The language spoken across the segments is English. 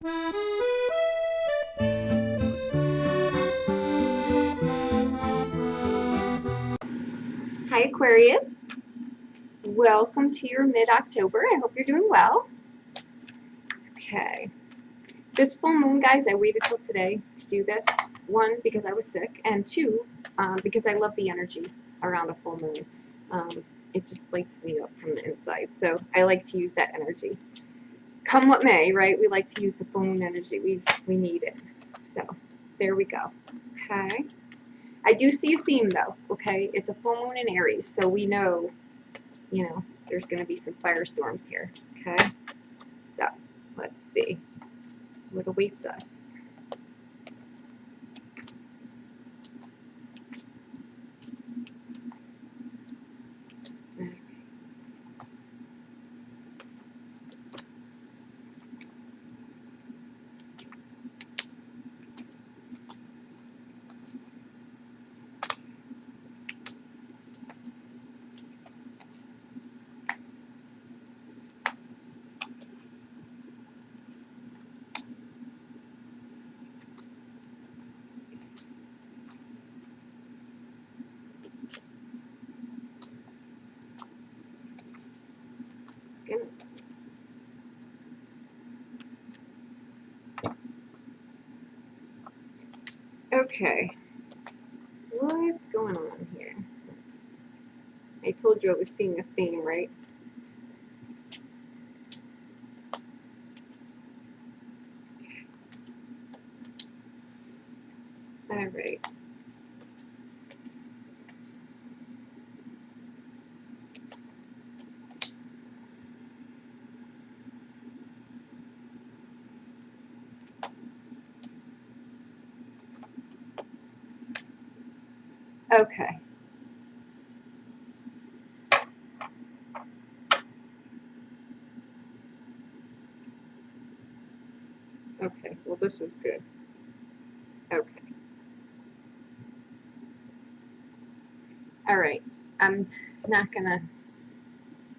Hi Aquarius, welcome to your mid-October. I hope you're doing well. Okay, this full moon, guys, I waited till today to do this. One, because I was sick, and two, because I love the energy around a full moon. It just lights me up from the inside, so I like to use that energy. Come what may, right? We like to use the full moon energy. We need it. So there we go. Okay. I do see a theme though, okay? It's a full moon in Aries, so we know, you know, there's going to be some firestorms here, okay? So, let's see what awaits us. Okay, what's going on here? I told you I was seeing a theme, right? All right. Okay. Okay, well this is good. Okay. All right, I'm not gonna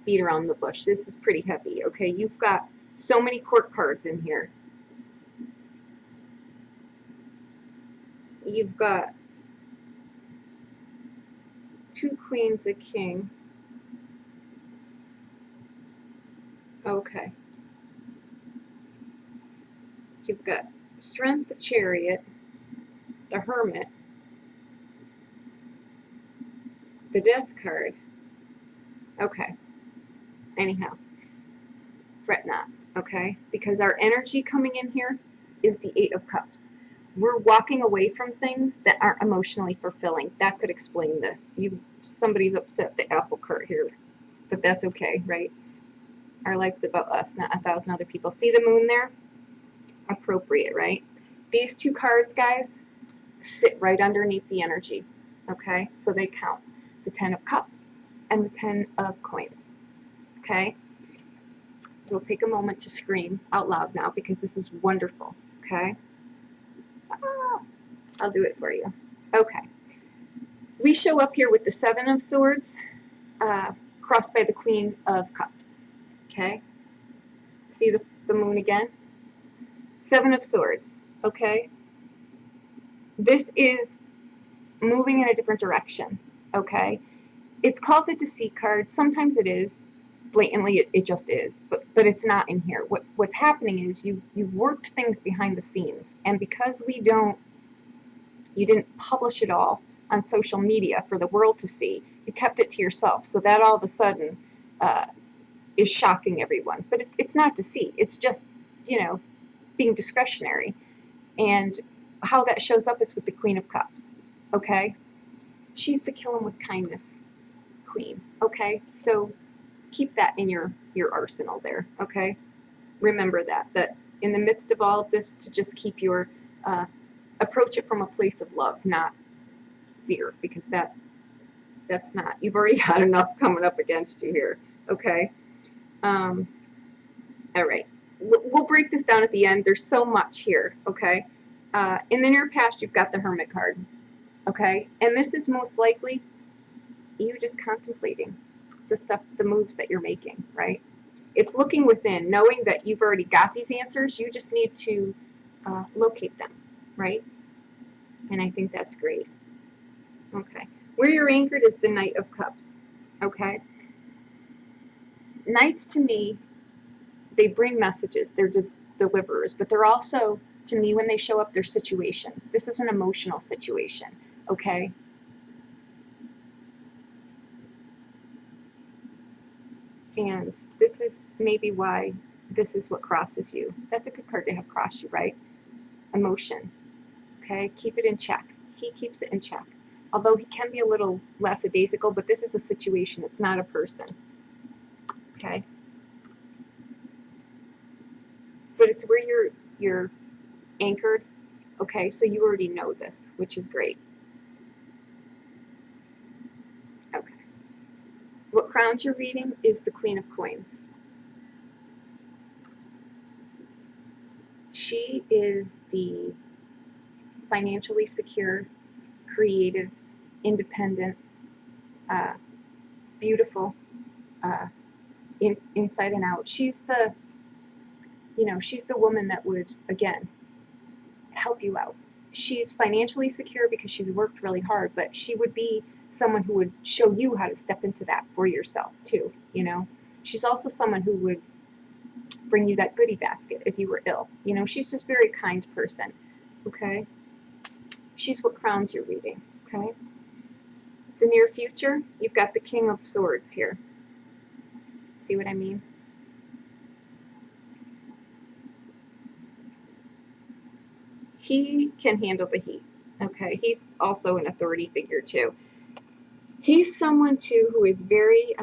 beat around the bush. This is pretty heavy, okay? You've got so many court cards in here. You've got 2 queens, a king. Okay. You've got strength, the chariot, the hermit, the death card. Okay. Anyhow, fret not, okay? Because our energy coming in here is the 8 of Cups. We're walking away from things that aren't emotionally fulfilling. That could explain this. Somebody's upset the apple cart here, but that's okay, right? Our life's about us, not 1,000 other people. See the moon there? Appropriate, right? These 2 cards, guys, sit right underneath the energy, okay? So they count. The 10 of Cups and the 10 of Coins, okay? We'll take a moment to scream out loud now because this is wonderful, okay? Ah, I'll do it for you. Okay. We show up here with the 7 of Swords crossed by the Queen of Cups, okay? See the moon again? 7 of Swords, okay? This is moving in a different direction, okay? It's called the Deceit card. Sometimes it is. Blatantly, it just is. But it's not in here. What's happening is you've worked things behind the scenes. And because you didn't publish it all on social media for the world to see, you kept it to yourself. So that all of a sudden is shocking everyone. But it's not deceit. It's just, you know, being discretionary. And how that shows up is with the Queen of Cups, okay? She's the kill 'em with kindness queen, okay? So keep that in your arsenal there, okay? Remember that in the midst of all of this, to just keep your, approach it from a place of love, not fear, because that's not, you've already got enough coming up against you here, okay? All right. We'll break this down at the end. There's so much here, okay? In the near past, you've got the Hermit card, okay? And this is most likely you just contemplating the moves that you're making, right? It's looking within, knowing that you've already got these answers. You just need to locate them, right? And I think that's great. Okay. Where you're anchored is the Knight of Cups. Okay. Knights to me, they bring messages. They're deliverers, but they're also, to me, when they show up, they're situations. This is an emotional situation. Okay. And this is maybe why this is what crosses you. That's a good card to have cross you, right? Emotion. Okay. Keep it in check. He keeps it in check. Although he can be a little lackadaisical, but this is a situation. It's not a person. Okay. But it's where you're anchored. Okay, so you already know this, which is great. Okay. What crowns you're reading is the Queen of Coins. She is the financially secure, creative, independent, beautiful, inside and out. She's the, she's the woman that would, again, help you out. She's financially secure because she's worked really hard, but she would be someone who would show you how to step into that for yourself too, She's also someone who would bring you that goodie basket if you were ill. She's just a very kind person, okay? She's what crowns you're reading, okay? The near future, you've got the King of Swords here. See what I mean? He can handle the heat, okay? He's also an authority figure too. He's someone too who is very,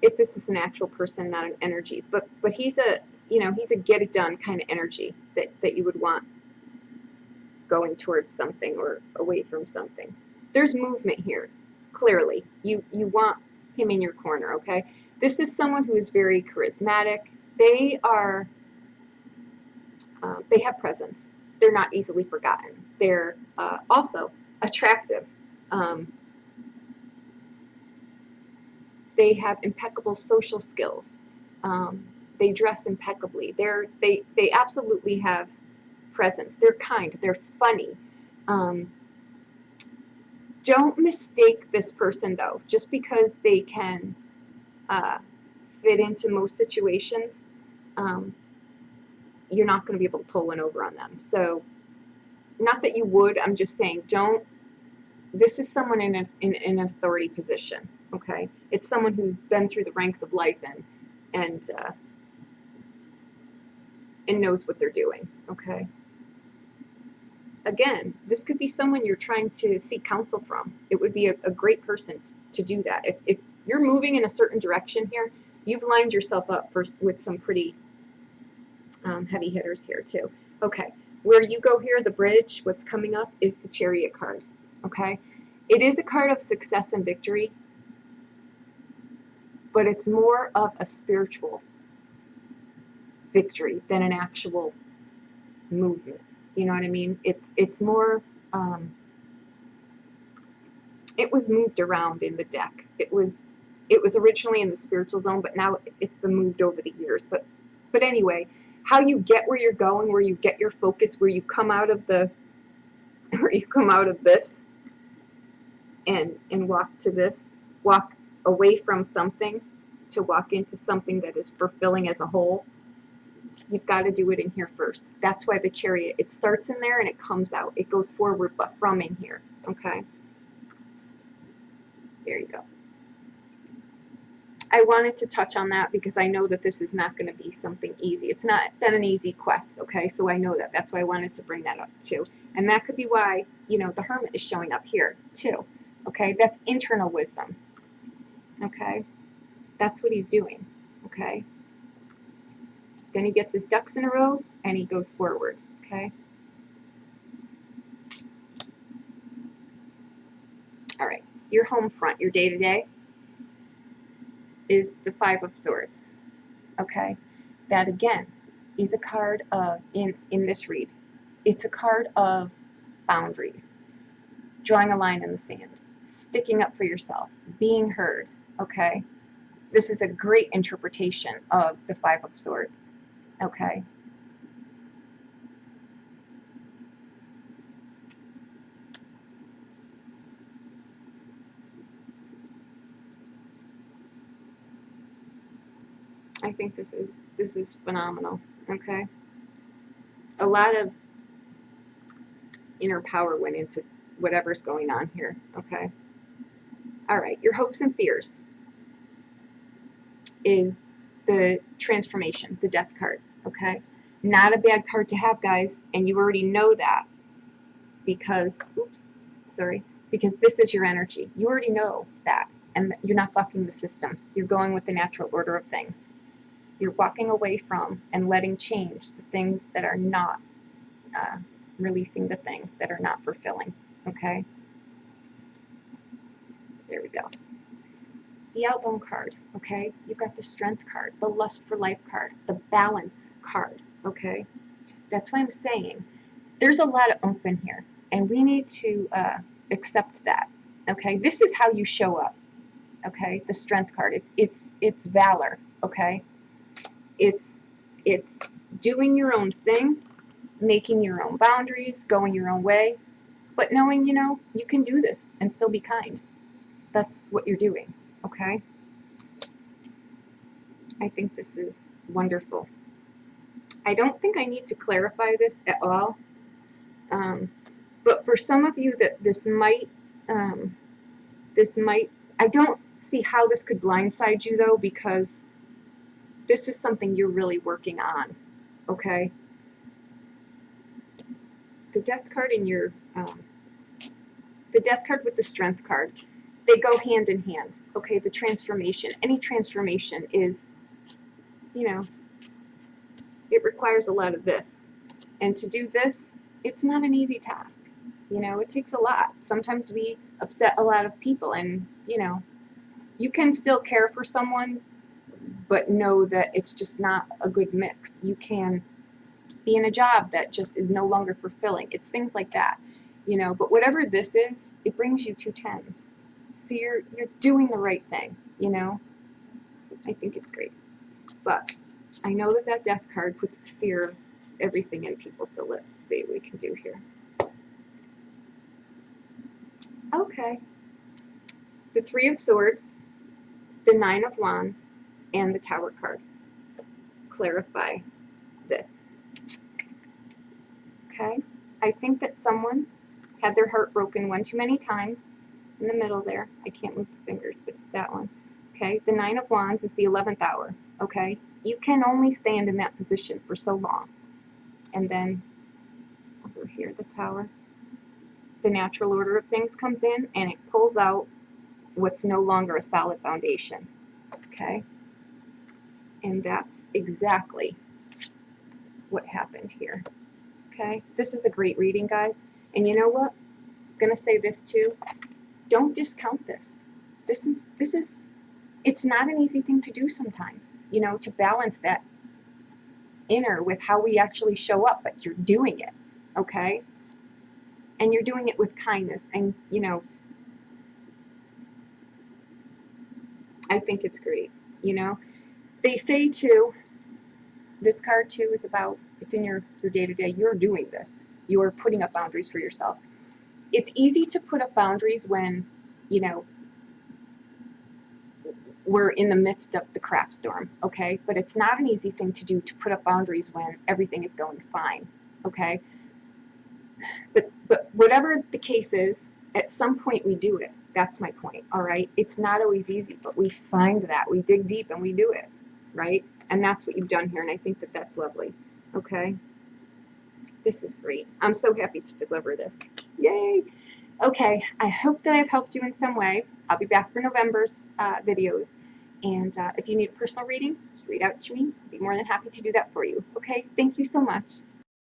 if this is an actual person, not an energy, but he's a, he's a get it done kind of energy that you would want going towards something or away from something. There's movement here, clearly. You want him in your corner, okay? This is someone who is very charismatic. They are, they have presence. They're not easily forgotten. They're also attractive. They have impeccable social skills. They dress impeccably. They absolutely have presence. They're kind. They're funny. Don't mistake this person though, just because they can fit into most situations. You're not going to be able to pull one over on them. So, not that you would. I'm just saying, don't. This is someone in an authority position. Okay, it's someone who's been through the ranks of life and knows what they're doing. Okay. Again, this could be someone you're trying to seek counsel from. It would be a great person to do that. If you're moving in a certain direction here, you've lined yourself up with some pretty heavy hitters here too. Okay, where you go here, the bridge, what's coming up is the Chariot card. Okay, it is a card of success and victory, but it's more of a spiritual victory than an actual movement. You know what I mean? It's more, it was moved around in the deck. It was originally in the spiritual zone, but now it's been moved over the years. But anyway, how you get where you're going, where you get your focus, where you come out of this and walk to this, walk away from something to walk into something that is fulfilling as a whole. You've got to do it in here first. That's why the Chariot, it starts in there and it comes out. It goes forward, but from in here. Okay? There you go. I wanted to touch on that because I know that this is not going to be something easy. It's not been an easy quest, okay? So I know that. That's why I wanted to bring that up too. And that could be why, the Hermit is showing up here too. Okay? That's internal wisdom. Okay? That's what he's doing. Okay? Then he gets his ducks in a row and he goes forward. Okay? All right. Your home front, your day-to-day, is the Five of Swords. Okay? That again is a card of, in this read, it's a card of boundaries, drawing a line in the sand, sticking up for yourself, being heard. Okay? This is a great interpretation of the Five of Swords. Okay. I think this is phenomenal. Okay. A lot of inner power went into whatever's going on here. Okay. All right. Your hopes and fears is the transformation, the death card. Okay. Not a bad card to have, guys, and you already know that because, oops, sorry, because this is your energy. You already know that, and you're not bucking the system. You're going with the natural order of things. You're walking away from and letting change the things that are not, releasing the things that are not fulfilling. Okay? There we go. The outgoing card, okay? You've got the strength card, the lust for life card, the balance card, okay? That's why I'm saying there's a lot of oomph in here, and we need to accept that, okay? This is how you show up, okay? The strength card, it's valor, okay? It's doing your own thing, making your own boundaries, going your own way, but knowing, you know, you can do this and still be kind. That's what you're doing, okay? I think this is wonderful. I don't think I need to clarify this at all, but for some of you that this might, I don't see how this could blindside you though, because this is something you're really working on, okay? The death card and your, the death card with the strength card, they go hand in hand, okay? The transformation, any transformation is, you know, it requires a lot of this. And to do this, it's not an easy task. You know, it takes a lot. Sometimes we upset a lot of people, and, you know, you can still care for someone, but know that it's just not a good mix. You can be in a job that just is no longer fulfilling. It's things like that, you know, but whatever this is, it brings you 2 10s. So you're doing the right thing, you know. I think it's great. But I know that that death card puts the fear of everything in people, so let's see what we can do here. Okay. The Three of Swords, the Nine of Wands, and the Tower card clarify this. Okay? I think that someone had their heart broken one too many times. In the middle there, I can't move the fingers, but it's that one. Okay? The Nine of Wands is the 11th hour. Okay? You can only stand in that position for so long. And then over here, the Tower, the natural order of things comes in and it pulls out what's no longer a solid foundation. Okay? And that's exactly what happened here. Okay? This is a great reading, guys. And you know what? I'm going to say this too. Don't discount this. This is it's not an easy thing to do sometimes, you know, to balance that inner with how we actually show up, but you're doing it, okay? And you're doing it with kindness, and, you know, I think it's great, you know? They say, too, this card, too, is about, it's in your day-to-day, you're doing this. You're putting up boundaries for yourself. It's easy to put up boundaries when, you know, we're in the midst of the crap storm, okay? But it's not an easy thing to do, to put up boundaries when everything is going fine, okay? But whatever the case is, at some point we do it. That's my point, all right? It's not always easy, but we find that. We dig deep and we do it, right? And that's what you've done here, and I think that that's lovely, okay? This is great. I'm so happy to deliver this. Yay! Okay, I hope that I've helped you in some way. I'll be back for November's videos. And if you need a personal reading, just reach out to me. I'll be more than happy to do that for you. Okay, thank you so much.